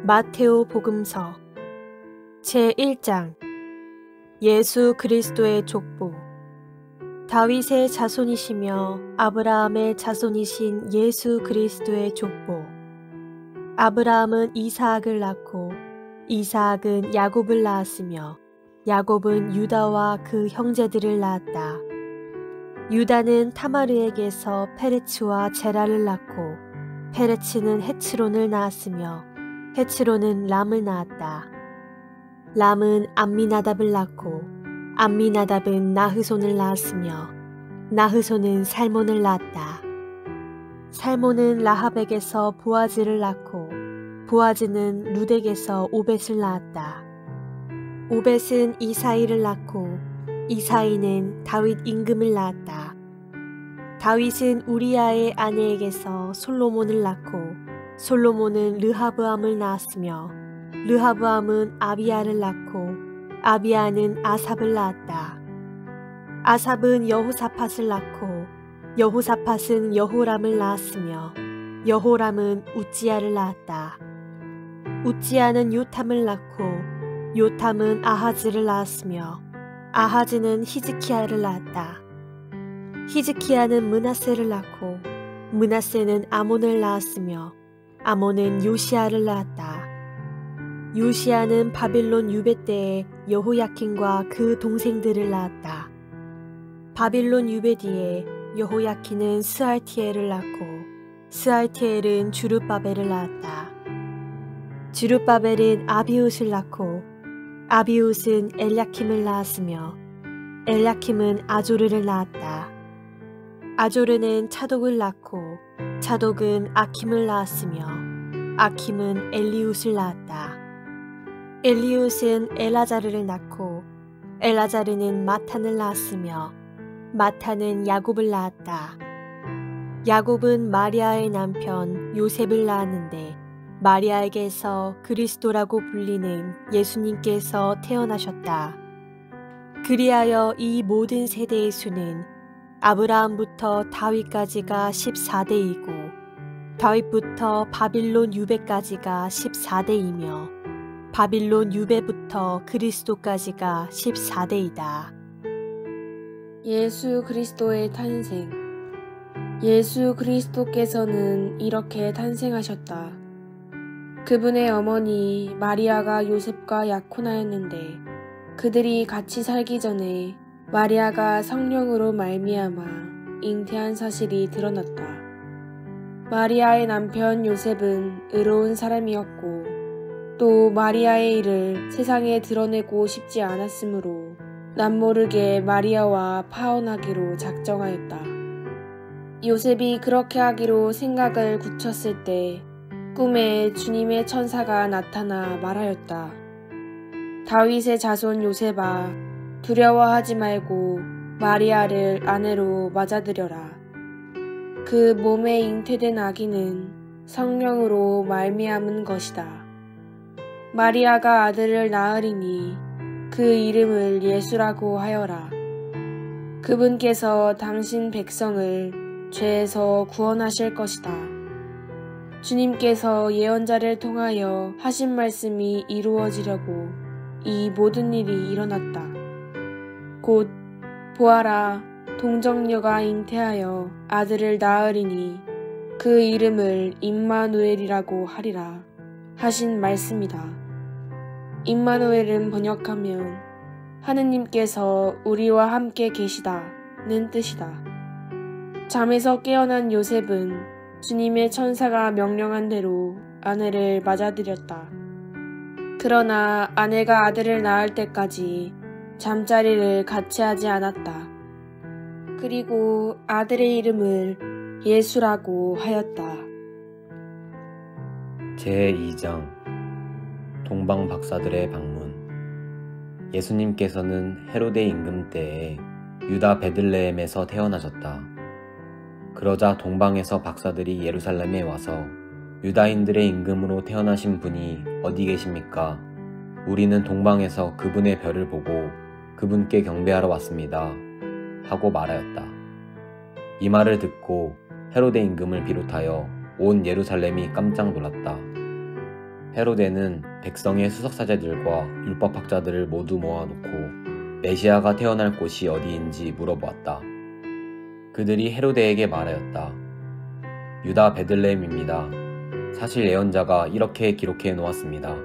마테오 복음서 제1장 예수 그리스도의 족보. 다윗의 자손이시며 아브라함의 자손이신 예수 그리스도의 족보. 아브라함은 이사학을 낳고 이사학은 야곱을 낳았으며 야곱은 유다와 그 형제들을 낳았다. 유다는 타마르에게서 페레츠와 제라를 낳고 페레츠는 헤츠론을 낳았으며 헤츠론은 람을 낳았다. 람은 암미나답을 낳고 암미나답은 나흐손을 낳았으며 나흐손은 살몬을 낳았다. 살몬은 라합에게서 보아즈를 낳고 보아즈는 룻에게서 오벳을 낳았다. 오벳은 이사이를 낳고 이사이는 다윗 임금을 낳았다. 다윗은 우리아의 아내에게서 솔로몬을 낳고 솔로몬은 르하브암을 낳았으며 르하브암은 아비야를 낳고 아비야는 아삽을 낳았다. 아삽은 여호사밧을 낳고 여호사밧은 여호람을 낳았으며 여호람은 우찌야를 낳았다. 우찌야는 요탐을 낳고 요탐은 아하즈를 낳았으며 아하즈는 히즈키야를 낳았다. 히즈키야는 므낫세를 낳고 므낫세는 아몬을 낳았으며 아몬은 요시야를 낳았다. 요시야는 바빌론 유배 때에 여호야킨과 그 동생들을 낳았다. 바빌론 유배 뒤에 여호야킨은 스알티엘을 낳고 스알티엘은 주룹바벨을 낳았다. 주룹바벨은 아비웃을 낳고 아비웃은 엘야킴을 낳았으며 엘야킴은 아조르를 낳았다. 아조르는 차독을 낳고 차독은 아킴을 낳았으며 아킴은 엘리웃을 낳았다. 엘리웃은 엘아자르를 낳고 엘아자르는 마탄을 낳았으며 마탄은 야곱을 낳았다. 야곱은 마리아의 남편 요셉을 낳았는데 마리아에게서 그리스도라고 불리는 예수님께서 태어나셨다. 그리하여 이 모든 세대의 수는 아브라함부터 다윗까지가 14대이고 다윗부터 바빌론 유배까지가 14대이며 바빌론 유배부터 그리스도까지가 14대이다. 예수 그리스도의 탄생. 예수 그리스도께서는 이렇게 탄생하셨다. 그분의 어머니 마리아가 요셉과 약혼하였는데 그들이 같이 살기 전에 마리아가 성령으로 말미암아 잉태한 사실이 드러났다. 마리아의 남편 요셉은 의로운 사람이었고 또 마리아의 일을 세상에 드러내고 싶지 않았으므로 남모르게 마리아와 파혼하기로 작정하였다. 요셉이 그렇게 하기로 생각을 굳혔을 때 꿈에 주님의 천사가 나타나 말하였다. 다윗의 자손 요셉아, 두려워하지 말고 마리아를 아내로 맞아들여라. 그 몸에 잉태된 아기는 성령으로 말미암은 것이다. 마리아가 아들을 낳으리니 그 이름을 예수라고 하여라. 그분께서 당신 백성을 죄에서 구원하실 것이다. 주님께서 예언자를 통하여 하신 말씀이 이루어지려고 이 모든 일이 일어났다. 곧 보아라, 동정녀가 잉태하여 아들을 낳으리니 그 이름을 임마누엘이라고 하리라 하신 말씀이다. 임마누엘은 번역하면 하느님께서 우리와 함께 계시다는 뜻이다. 잠에서 깨어난 요셉은 주님의 천사가 명령한 대로 아내를 맞아들였다. 그러나 아내가 아들을 낳을 때까지 잠자리를 같이 하지 않았다. 그리고 아들의 이름을 예수라고 하였다. 제2장 동방 박사들의 방문. 예수님께서는 헤로데 임금 때에 유다 베들레헴에서 태어나셨다. 그러자 동방에서 박사들이 예루살렘에 와서 유다인들의 임금으로 태어나신 분이 어디 계십니까? 우리는 동방에서 그분의 별을 보고 그분께 경배하러 왔습니다. 하고 말하였다. 이 말을 듣고 헤로데 임금을 비롯하여 온 예루살렘이 깜짝 놀랐다. 헤로데는 백성의 수석사제들과 율법학자들을 모두 모아놓고 메시아가 태어날 곳이 어디인지 물어보았다. 그들이 헤로데에게 말하였다. 유다 베들레헴입니다. 사실 예언자가 이렇게 기록해 놓았습니다.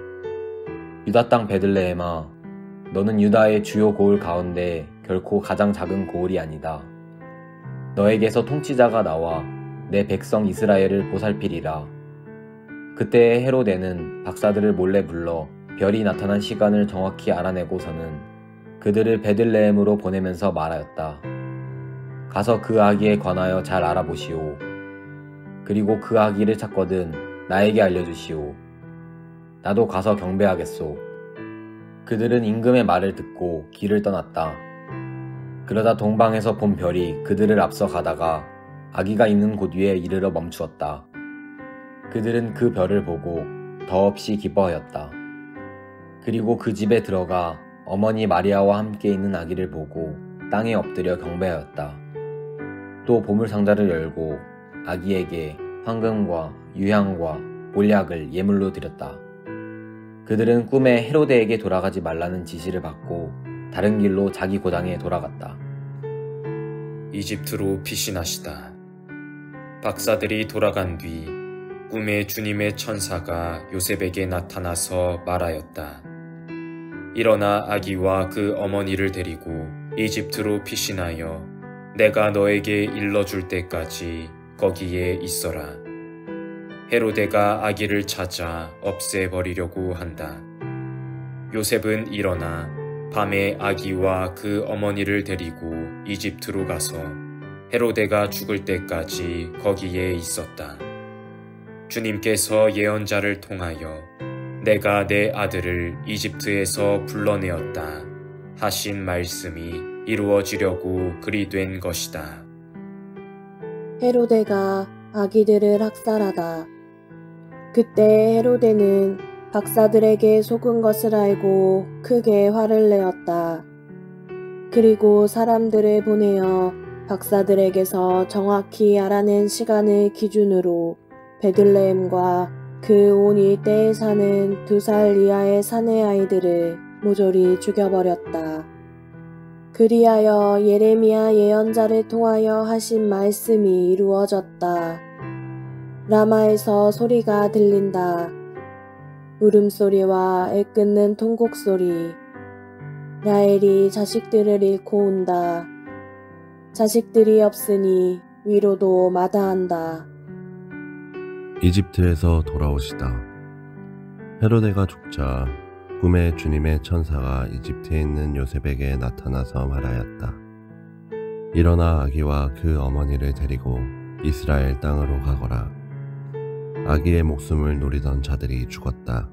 유다 땅 베들레헴아, 너는 유다의 주요 고을 가운데 결코 가장 작은 고을이 아니다. 너에게서 통치자가 나와 내 백성 이스라엘을 보살피리라. 그때 헤로데는 박사들을 몰래 불러 별이 나타난 시간을 정확히 알아내고서는 그들을 베들레헴으로 보내면서 말하였다. 가서 그 아기에 관하여 잘 알아보시오. 그리고 그 아기를 찾거든 나에게 알려주시오. 나도 가서 경배하겠소. 그들은 임금의 말을 듣고 길을 떠났다. 그러다 동방에서 본 별이 그들을 앞서 가다가 아기가 있는 곳 위에 이르러 멈추었다. 그들은 그 별을 보고 더없이 기뻐하였다. 그리고 그 집에 들어가 어머니 마리아와 함께 있는 아기를 보고 땅에 엎드려 경배하였다. 또 보물상자를 열고 아기에게 황금과 유향과 몰약을 예물로 드렸다. 그들은 꿈에 헤로데에게 돌아가지 말라는 지시를 받고 다른 길로 자기 고장에 돌아갔다. 이집트로 피신하시다. 박사들이 돌아간 뒤 꿈에 주님의 천사가 요셉에게 나타나서 말하였다. 일어나 아기와 그 어머니를 데리고 이집트로 피신하여 내가 너에게 일러줄 때까지 거기에 있어라. 헤로데가 아기를 찾아 없애버리려고 한다. 요셉은 일어나 밤에 아기와 그 어머니를 데리고 이집트로 가서 헤로데가 죽을 때까지 거기에 있었다. 주님께서 예언자를 통하여 내가 내 아들을 이집트에서 불러내었다 하신 말씀이 이루어지려고 그리 된 것이다. 헤로데가 아기들을 학살하다. 그때 헤로데는 박사들에게 속은 것을 알고 크게 화를 내었다. 그리고 사람들을 보내어 박사들에게서 정확히 알아낸 시간을 기준으로 베들레헴과 그 온 일대에 사는 2살 이하의 사내 아이들을 모조리 죽여버렸다. 그리하여 예레미야 예언자를 통하여 하신 말씀이 이루어졌다. 라마에서 소리가 들린다. 울음소리와 애끓는 통곡소리. 라헬이 자식들을 잃고 온다. 자식들이 없으니 위로도 마다한다. 이집트에서 돌아오시다. 헤로데가 죽자 꿈에 주님의 천사가 이집트에 있는 요셉에게 나타나서 말하였다. 일어나 아기와 그 어머니를 데리고 이스라엘 땅으로 가거라. 아기의 목숨을 노리던 자들이 죽었다.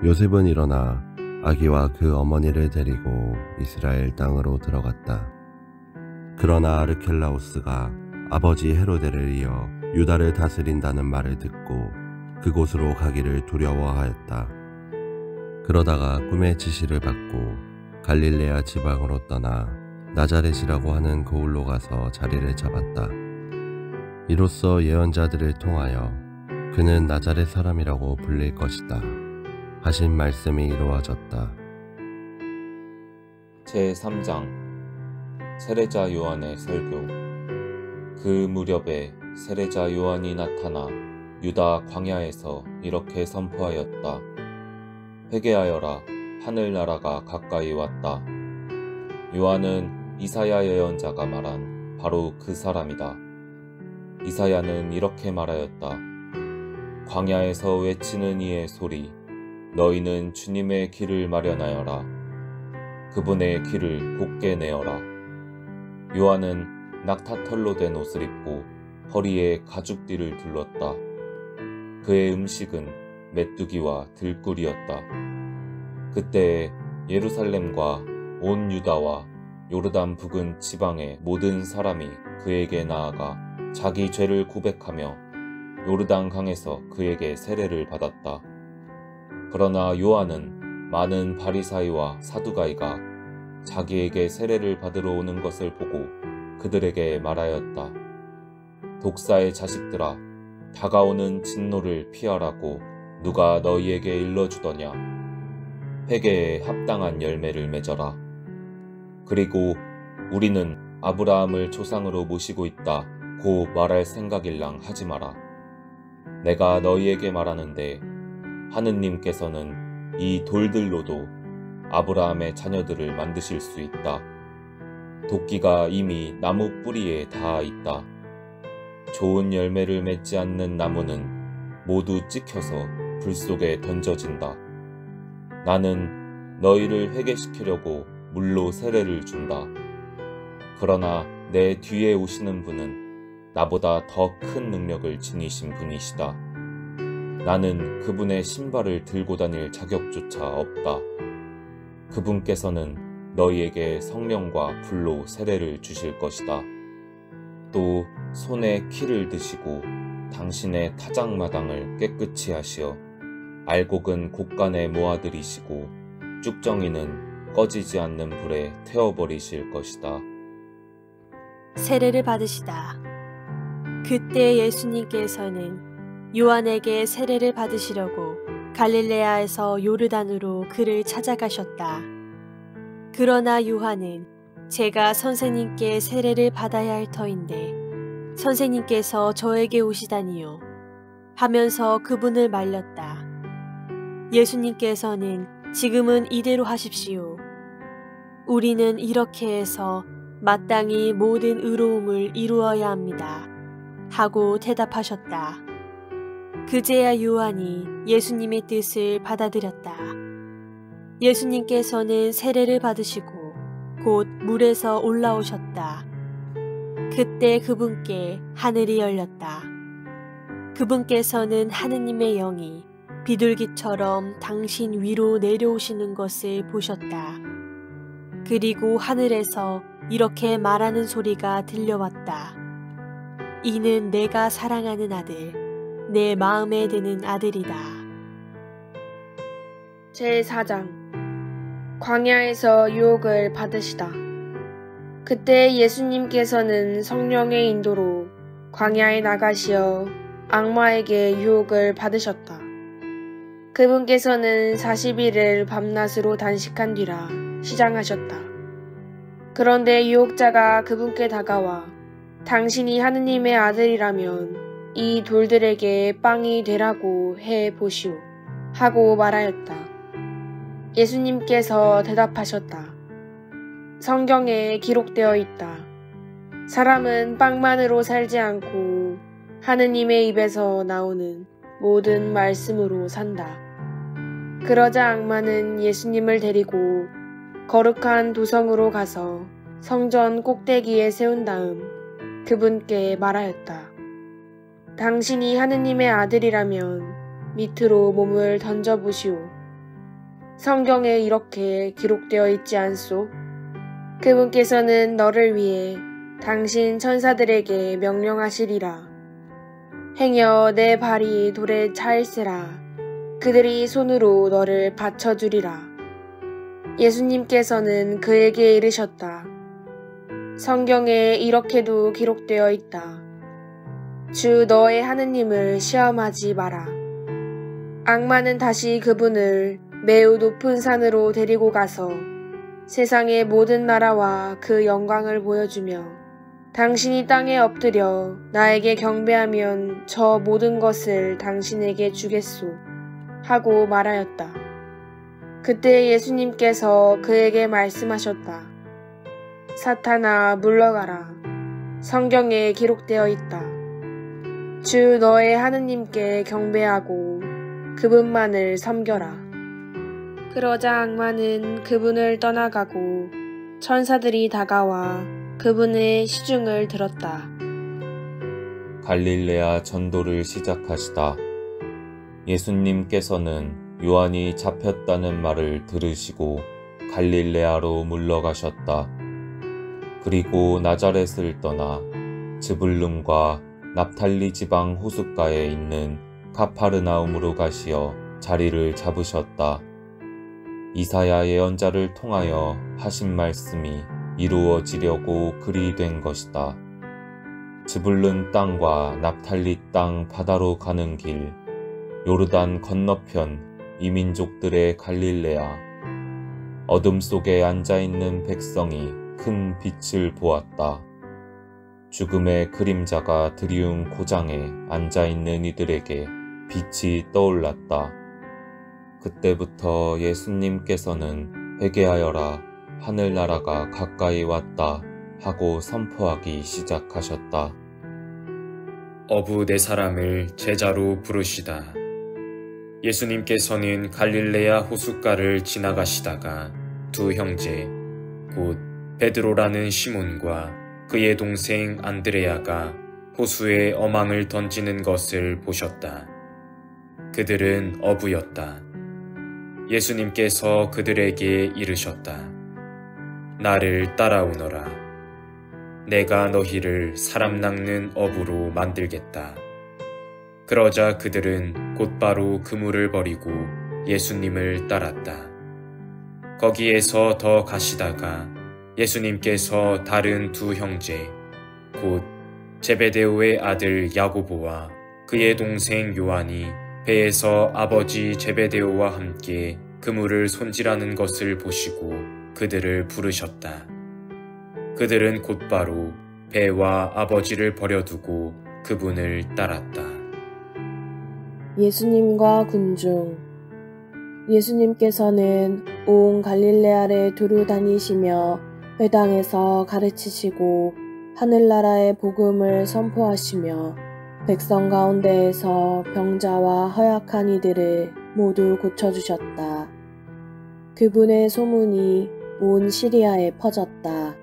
요셉은 일어나 아기와 그 어머니를 데리고 이스라엘 땅으로 들어갔다. 그러나 아르켈라오스가 아버지 헤로데를 이어 유다를 다스린다는 말을 듣고 그곳으로 가기를 두려워하였다. 그러다가 꿈의 지시를 받고 갈릴레아 지방으로 떠나 나자렛이라고 하는 고을로 가서 자리를 잡았다. 이로써 예언자들을 통하여 그는 나자렛 사람이라고 불릴 것이다 하신 말씀이 이루어졌다. 제3장 세례자 요한의 설교. 그 무렵에 세례자 요한이 나타나 유다 광야에서 이렇게 선포하였다. 회개하여라, 하늘나라가 가까이 왔다. 요한은 이사야 예언자가 말한 바로 그 사람이다. 이사야는 이렇게 말하였다. 광야에서 외치는 이의 소리, 너희는 주님의 길을 마련하여라. 그분의 길을 곧게 내어라. 요한은 낙타털로 된 옷을 입고 허리에 가죽띠를 둘렀다. 그의 음식은 메뚜기와 들꿀이었다. 그때 예루살렘과 온 유다와 요르단 북은 지방의 모든 사람이 그에게 나아가 자기 죄를 고백하며 요르단 강에서 그에게 세례를 받았다. 그러나 요한은 많은 바리사이와 사두가이가 자기에게 세례를 받으러 오는 것을 보고 그들에게 말하였다. 독사의 자식들아, 다가오는 진노를 피하라고 누가 너희에게 일러주더냐? 회개에 합당한 열매를 맺어라. 그리고 우리는 아브라함을 조상으로 모시고 있다 고 말할 생각일랑 하지 마라. 내가 너희에게 말하는데 하느님께서는 이 돌들로도 아브라함의 자녀들을 만드실 수 있다. 도끼가 이미 나무 뿌리에 닿아 있다. 좋은 열매를 맺지 않는 나무는 모두 찍혀서 불 속에 던져진다. 나는 너희를 회개시키려고 물로 세례를 준다. 그러나 내 뒤에 오시는 분은 나보다 더 큰 능력을 지니신 분이시다. 나는 그분의 신발을 들고 다닐 자격조차 없다. 그분께서는 너희에게 성령과 불로 세례를 주실 것이다. 또 손에 키를 드시고 당신의 타작마당을 깨끗이 하시어 알곡은 곡간에 모아들이시고 쭉정이는 꺼지지 않는 불에 태워버리실 것이다. 세례를 받으시다. 그때 예수님께서는 요한에게 세례를 받으시려고 갈릴레아에서 요르단으로 그를 찾아가셨다. 그러나 요한은 제가 선생님께 세례를 받아야 할 터인데 선생님께서 저에게 오시다니요 하면서 그분을 말렸다. 예수님께서는 지금은 이대로 하십시오. 우리는 이렇게 해서 마땅히 모든 의로움을 이루어야 합니다. 하고 대답하셨다. 그제야 요한이 예수님의 뜻을 받아들였다. 예수님께서는 세례를 받으시고 곧 물에서 올라오셨다. 그때 그분께 하늘이 열렸다. 그분께서는 하느님의 영이 비둘기처럼 당신 위로 내려오시는 것을 보셨다. 그리고 하늘에서 이렇게 말하는 소리가 들려왔다. 이는 내가 사랑하는 아들, 내 마음에 드는 아들이다. 제4장 광야에서 유혹을 받으시다. 그때 예수님께서는 성령의 인도로 광야에 나가시어 악마에게 유혹을 받으셨다. 그분께서는 40일을 밤낮으로 단식한 뒤라 시장하셨다. 그런데 유혹자가 그분께 다가와 당신이 하느님의 아들이라면 이 돌들에게 빵이 되라고 해 보시오 하고 말하였다. 예수님께서 대답하셨다. 성경에 기록되어 있다. 사람은 빵만으로 살지 않고 하느님의 입에서 나오는 모든 말씀으로 산다. 그러자 악마는 예수님을 데리고 거룩한 도성으로 가서 성전 꼭대기에 세운 다음 그분께 말하였다. 당신이 하느님의 아들이라면 밑으로 몸을 던져보시오. 성경에 이렇게 기록되어 있지 않소? 그분께서는 너를 위해 당신 천사들에게 명령하시리라. 행여 내 발이 돌에 차일세라. 그들이 손으로 너를 받쳐주리라. 예수님께서는 그에게 이르셨다. 성경에 이렇게도 기록되어 있다. 주 너의 하느님을 시험하지 마라. 악마는 다시 그분을 매우 높은 산으로 데리고 가서 세상의 모든 나라와 그 영광을 보여주며 당신이 땅에 엎드려 나에게 경배하면 저 모든 것을 당신에게 주겠소 하고 말하였다. 그때 예수님께서 그에게 말씀하셨다. 사탄아 물러가라. 성경에 기록되어 있다. 주 너의 하느님께 경배하고 그분만을 섬겨라. 그러자 악마는 그분을 떠나가고 천사들이 다가와 그분의 시중을 들었다. 갈릴레아 전도를 시작하시다. 예수님께서는 요한이 잡혔다는 말을 들으시고 갈릴레아로 물러가셨다. 그리고 나자렛을 떠나 즈불룸과 납탈리 지방 호숫가에 있는 가파르나움으로 가시어 자리를 잡으셨다. 이사야 예언자를 통하여 하신 말씀이 이루어지려고 그리 된 것이다. 즈불룬 땅과 납탈리 땅 바다로 가는 길, 요르단 건너편 이민족들의 갈릴레아, 어둠 속에 앉아있는 백성이 큰 빛을 보았다. 죽음의 그림자가 드리운 고장에 앉아있는 이들에게 빛이 떠올랐다. 그때부터 예수님께서는 회개하여라, 하늘나라가 가까이 왔다 하고 선포하기 시작하셨다. 어부 4사람을 제자로 부르시다. 예수님께서는 갈릴레아 호숫가를 지나가시다가 두 형제, 곧 베드로라는 시몬과 그의 동생 안드레아가 호수에 어망을 던지는 것을 보셨다. 그들은 어부였다. 예수님께서 그들에게 이르셨다. 나를 따라오너라. 내가 너희를 사람 낚는 어부로 만들겠다. 그러자 그들은 곧바로 그물을 버리고 예수님을 따랐다. 거기에서 더 가시다가 예수님께서 다른 두 형제, 곧 제베데오의 아들 야고보와 그의 동생 요한이 배에서 아버지 제베데오와 함께 그물을 손질하는 것을 보시고 그들을 부르셨다. 그들은 곧바로 배와 아버지를 버려두고 그분을 따랐다. 예수님과 군중. 예수님께서는 온 갈릴레아를 두루 다니시며 회당에서 가르치시고 하늘나라의 복음을 선포하시며 백성 가운데에서 병자와 허약한 이들을 모두 고쳐주셨다. 그분의 소문이 온 시리아에 퍼졌다.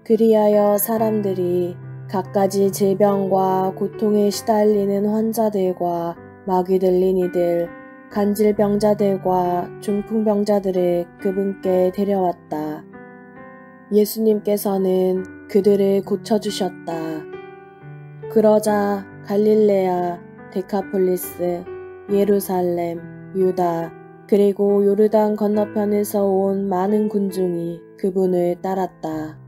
그리하여 사람들이 갖가지 질병과 고통에 시달리는 환자들과 마귀 들린 이들, 간질병자들과 중풍병자들을 그분께 데려왔다. 예수님께서는 그들을 고쳐주셨다. 그러자 갈릴레아, 데카폴리스, 예루살렘, 유다, 그리고 요르단 건너편에서 온 많은 군중이 그분을 따랐다.